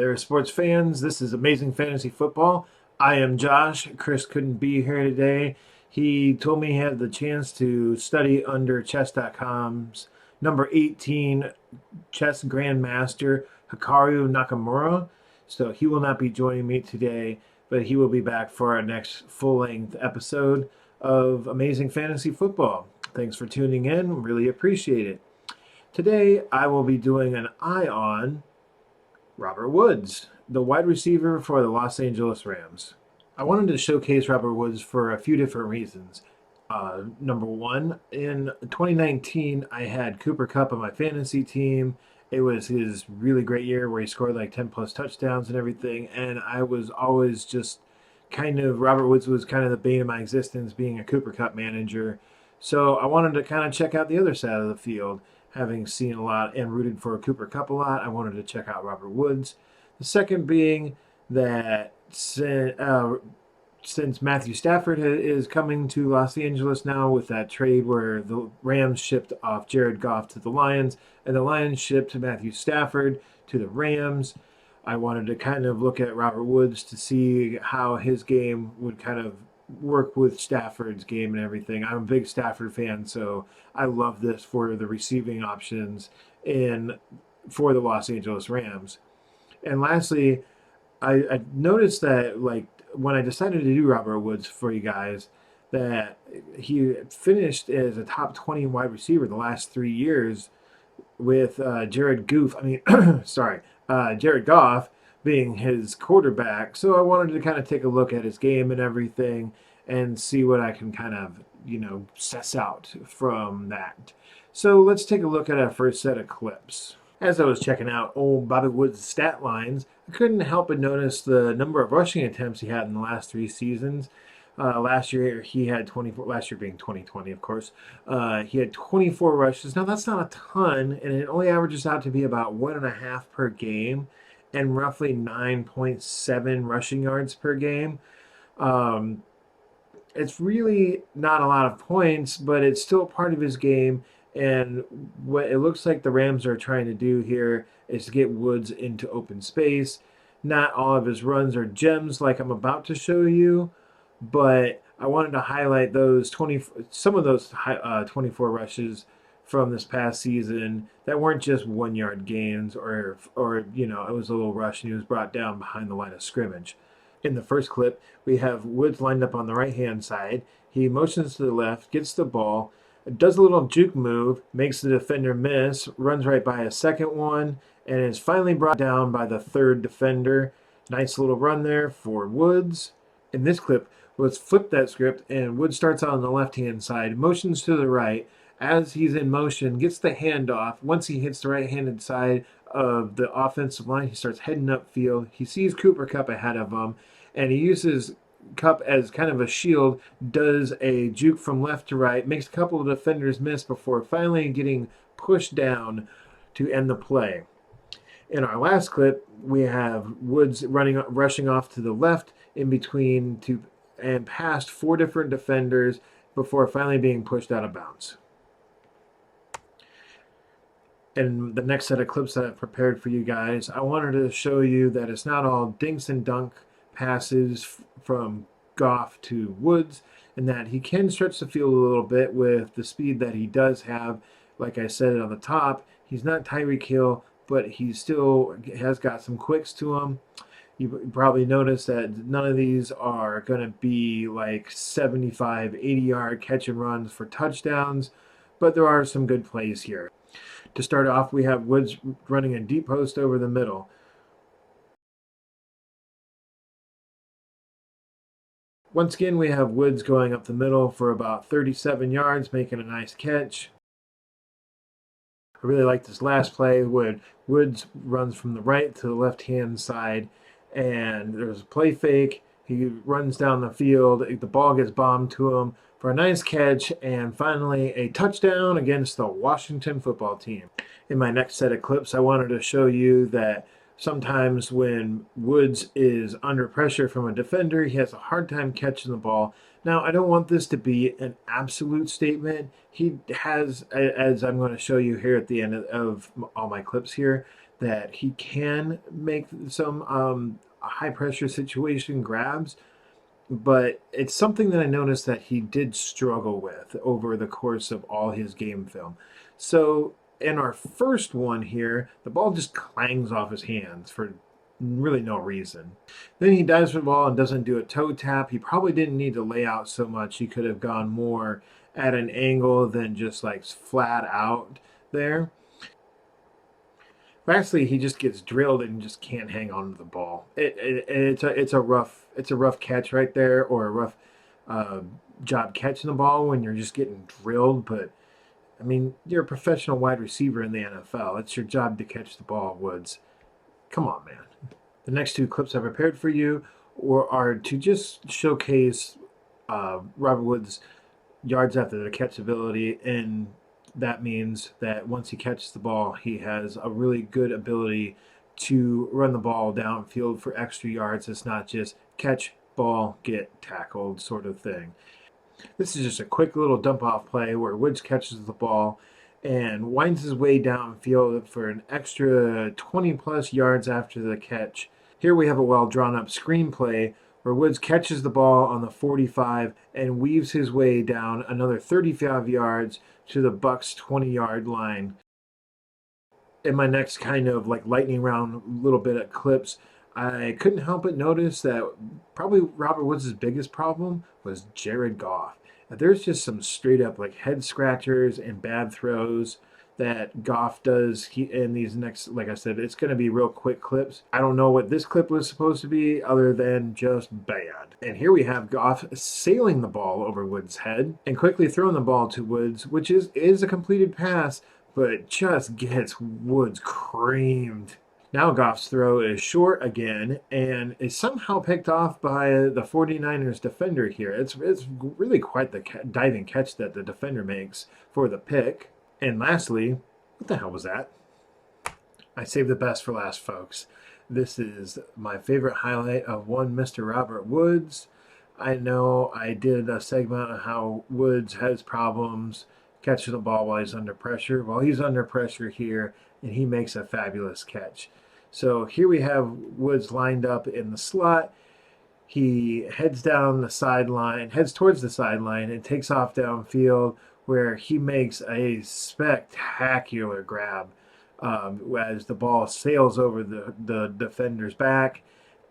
there, sports fans. This is Amazing Fantasy Football. I am Josh. Chris couldn't be here today. He told me he had the chance to study under chess.com's number 18 chess grandmaster, Hikaru Nakamura. So he will not be joining me today, but he will be back for our next full-length episode of Amazing Fantasy Football. Thanks for tuning in. Really appreciate it. Today, I will be doing an eye on Robert Woods, the wide receiver for the Los Angeles Rams. I wanted to showcase Robert Woods for a few different reasons. Number one, in 2019, I had Cooper Kupp on my fantasy team. It was his really great year where he scored like 10 plus touchdowns and everything. And I was always just Robert Woods was kind of the bane of my existence being a Cooper Kupp manager. So I wanted to kind of check out the other side of the field. Having seen a lot and rooted for Cooper Kupp a lot, I wanted to check out Robert Woods. The second being that since Matthew Stafford is coming to Los Angeles now with that trade where the Rams shipped off Jared Goff to the Lions and the Lions shipped Matthew Stafford to the Rams, I wanted to kind of look at Robert Woods to see how his game would kind of work with Stafford's game and everything. I'm a big Stafford fan, so I love this for the receiving options for the Los Angeles Rams. And lastly, I noticed that like when I decided to do Robert Woods for you guys, that he finished as a top 20 wide receiver the last 3 years with Jared Goff being his quarterback. So I wanted to kind of take a look at his game and everything and see what I can kind of, suss out from that. So let's take a look at our first set of clips. As I was checking out old Bobby Woods' stat lines, I couldn't help but notice the number of rushing attempts he had in the last 3 seasons. Last year he had 24, last year being 2020, of course. He had 24 rushes. Now that's not a ton, and it only averages out to be about 1.5 per game and roughly 9.7 rushing yards per game. It's really not a lot of points, but it's still part of his game. And what it looks like the Rams are trying to do here is to get Woods into open space. Not all of his runs are gems like I'm about to show you, but I wanted to highlight some of those 24 rushes from this past season that weren't just 1 yard gains or it was a little rush and he was brought down behind the line of scrimmage. In the first clip, we have Woods lined up on the right-hand side. He motions to the left, gets the ball, does a little juke move, makes the defender miss, runs right by a second one, and is finally brought down by the third defender. Nice little run there for Woods. In this clip, let's flip that script, and Woods starts on the left-hand side, motions to the right. As he's in motion, gets the handoff. Once he hits the right-handed side of the offensive line, he starts heading upfield. He sees Cooper Kupp ahead of him, and he uses Kupp as kind of a shield, does a juke from left to right, makes a couple of defenders miss before finally getting pushed down to end the play. In our last clip, we have Woods rushing off to the left in between and past 4 different defenders before finally being pushed out of bounds. In the next set of clips that I've prepared for you guys, I wanted to show you that it's not all dinks and dunk passes from Goff to Woods, and that he can stretch the field a little bit with the speed that he does have. Like I said on the top, he's not Tyreek Hill, but he still has got some quicks to him. You probably noticed that none of these are going to be like 75, 80-yard catch and runs for touchdowns, but there are some good plays here. To start off, we have Woods running a deep post over the middle. Once again, we have Woods going up the middle for about 37 yards, making a nice catch. I really like this last play when Woods runs from the right to the left-hand side, and there's a play fake. He runs down the field. The ball gets bombed to him for a nice catch, and finally a touchdown against the Washington football team. In my next set of clips, I wanted to show you that sometimes when Woods is under pressure from a defender, he has a hard time catching the ball. Now, I don't want this to be an absolute statement. He has, as I'm going to show you here at the end of all my clips here, that he can make some high pressure situation grabs, but it's something that I noticed that he did struggle with over the course of all his game film. So in our first one here, the ball just clangs off his hands for really no reason. Then he dives for the ball and doesn't do a toe tap. He probably didn't need to lay out so much. He could have gone more at an angle than just like flat out there. Lastly, he just gets drilled and just can't hang on to the ball. It's a rough catch right there, or a rough uh, job catching the ball when you're just getting drilled. But I mean, you're a professional wide receiver in the NFL. It's your job to catch the ball, Woods. Come on, man. The next two clips I prepared for you are to just showcase Robert Woods' yards after the catch ability, and that means that once he catches the ball, he has a really good ability to run the ball downfield for extra yards. It's not just catch, ball, get tackled sort of thing. This is just a quick little dump off play where Woods catches the ball and winds his way downfield for an extra 20 plus yards after the catch. Here we have a well drawn up screenplay where Woods catches the ball on the 45 and weaves his way down another 35 yards to the Bucks 20-yard line. In my next kind of like lightning round little bit of clips, I couldn't help but notice that probably Robert Woods' biggest problem was Jared Goff. There's just some straight up like head scratchers and bad throws that Goff does in these next, like I said, it's going to be real quick clips. I don't know what this clip was supposed to be other than just bad. And here we have Goff sailing the ball over Woods' head and quickly throwing the ball to Woods, which is a completed pass, but just gets Woods creamed. Now Goff's throw is short again and is somehow picked off by the 49ers defender here. It's really quite the diving catch that the defender makes for the pick. And lastly, what the hell was that? I saved the best for last, folks. This is my favorite highlight of one Mr. Robert Woods. I know I did a segment on how Woods has problems catching the ball while he's under pressure. Well, he's under pressure here, and he makes a fabulous catch. So here we have Woods lined up in the slot. He heads down the sideline, heads towards the sideline, and takes off downfield where he makes a spectacular grab as the ball sails over the defender's back.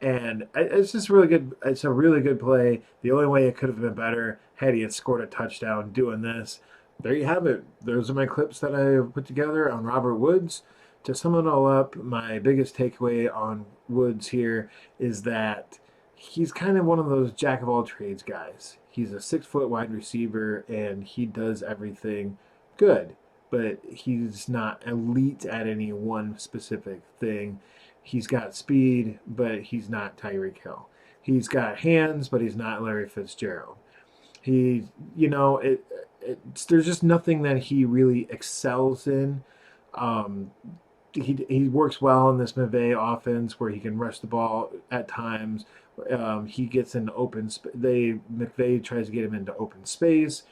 And it's just really good. It's a really good play. The only way it could have been better had he had scored a touchdown doing this. There you have it. Those are my clips that I put together on Robert Woods. To sum it all up, my biggest takeaway on Woods here is that he's kind of one of those jack of all trades guys. He's a 6 foot wide receiver and he does everything good, but he's not elite at any one specific thing. He's got speed, but he's not Tyreek Hill. He's got hands, but he's not Larry Fitzgerald. He, you know, there's just nothing that he really excels in. Um, he works well in this McVay offense where he can rush the ball at times. He gets into McVay tries to get him into open space,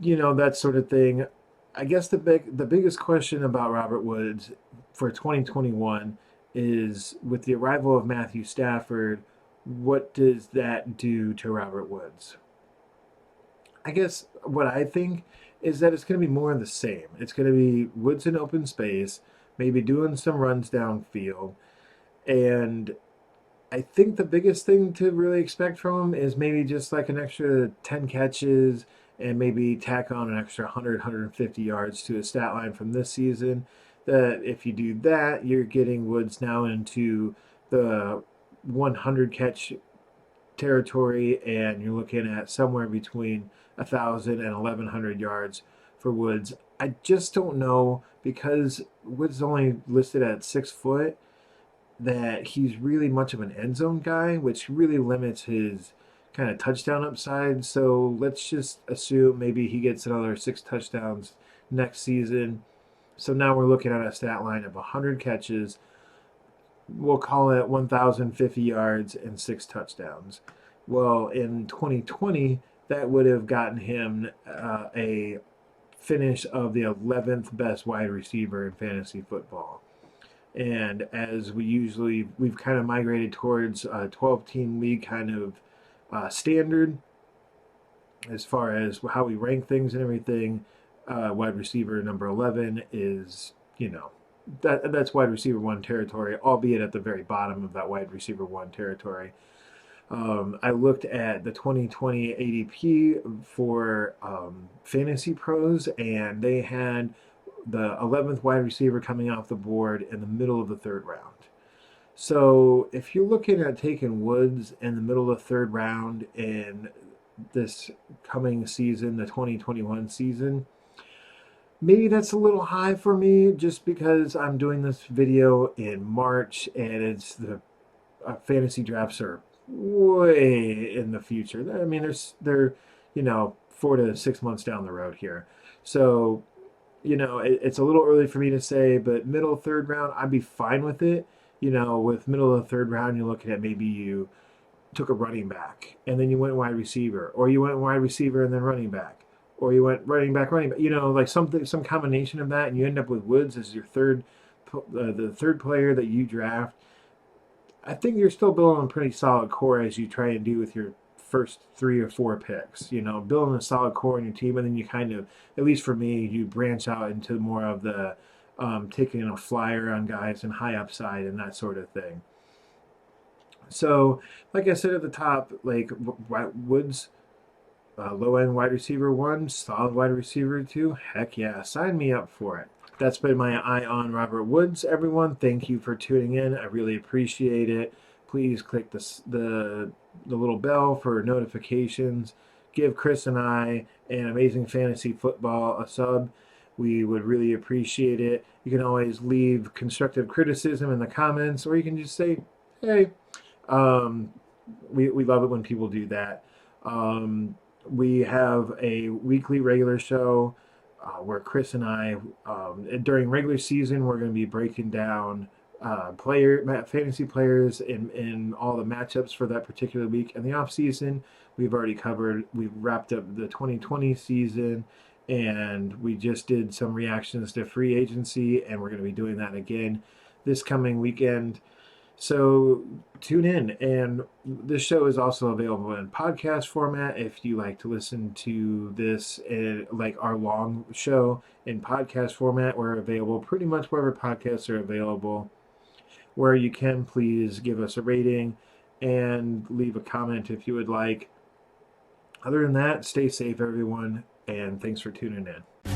you know, that sort of thing. I guess the biggest question about Robert Woods for 2021 is with the arrival of Matthew Stafford, what does that do to Robert Woods? I guess what I think is that it's going to be more of the same. It's going to be Woods in open space, maybe doing some runs downfield. And I think the biggest thing to really expect from him is maybe just like an extra 10 catches and maybe tack on an extra 100, 150 yards to his stat line from this season. That if you do that, you're getting Woods now into the 100 catch territory, and you're looking at somewhere between 1,000 and 1,100 yards for Woods. I just don't know, because Woods is only listed at 6 foot, that he's really much of an end zone guy, which really limits his kind of touchdown upside. So let's just assume maybe he gets another 6 touchdowns next season. So now we're looking at a stat line of 100 catches. We'll call it 1,050 yards and 6 touchdowns. Well, in 2020, that would have gotten him a finish of the 11th best wide receiver in fantasy football. And as we've kind of migrated towards a 12-team league kind of standard as far as how we rank things and everything. Wide receiver number 11 is, that's wide receiver one territory, albeit at the very bottom of that wide receiver one territory. I looked at the 2020 ADP for Fantasy Pros, and they had the 11th wide receiver coming off the board in the middle of the third round. So if you're looking at taking Woods in the middle of the third round in this coming season, the 2021 season, maybe that's a little high for me just because I'm doing this video in March and it's the fantasy drafts are way in the future. I mean, they're 4 to 6 months down the road here. So, it's a little early for me to say, but middle third round, I'd be fine with it. With middle of the third round, you're looking at maybe you took a running back and then you went wide receiver, or you went wide receiver and then running back, or you went running back, like some combination of that, and you end up with Woods as your the third player that you draft. I think you're still building a pretty solid core as you try and do with your first 3 or 4 picks. Building a solid core in your team, and then you kind of, at least for me, you branch out into more of the taking a flyer on guys and high upside and that sort of thing. So, like I said at the top, like Woods, low end wide receiver 1, solid wide receiver 2. Heck yeah, sign me up for it. That's been my eye on Robert Woods, everyone. Thank you for tuning in. I really appreciate it. Please click the little bell for notifications. Give Chris and I and Amazing Fantasy Football a sub. We would really appreciate it. You can always leave constructive criticism in the comments, or you can just say, hey. We love it when people do that. We have a weekly regular show where Chris and I, during regular season, we're going to be breaking down fantasy players in all the matchups for that particular week. In the off season, we've wrapped up the 2020 season, and we just did some reactions to free agency, and we're going to be doing that again this coming weekend. So tune in, and this show is also available in podcast format if you like to listen to this like our long show in podcast format. We're available pretty much wherever podcasts are available. Where you can, please give us a rating and leave a comment if you would like. Other than that, stay safe, everyone, and thanks for tuning in.